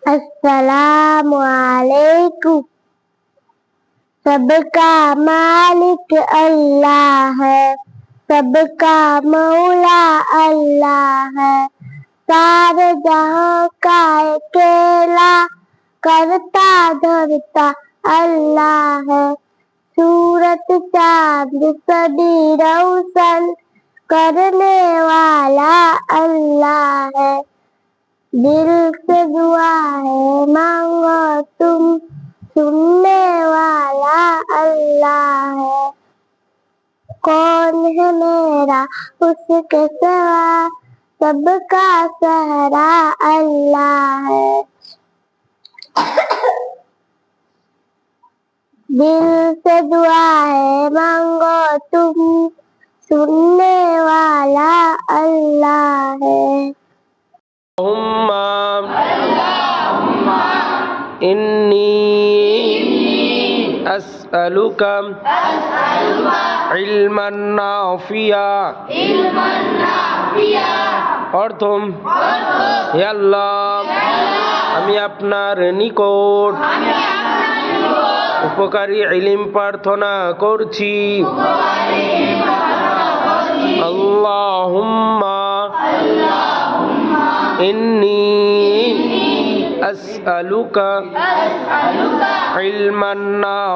अस्सलामु अलैकुम। सबका मालिक अल्लाह है, सबका मौला अल्लाह है, सारे जहां का अकेला करता धरता अल्लाह है। सूरत चांद सदी रोशन करने वाला अल्लाह है। दिल से दुआ है मांगो तुम, सुनने वाला अल्लाह है। कौन है मेरा उसके सिवा, सबका सहारा अल्लाह है। दिल से दुआ है मांगो तुम, सुनने वाला अल्लाह है। إني أسألك علما نافعا অর্থম হে আল্লাহ, আমি আপনার নিকট উপকারী ইলম প্রার্থনা করছি। আল্লাহুম্মা ইন্নী আসআলুকা ইলমান নাফিআ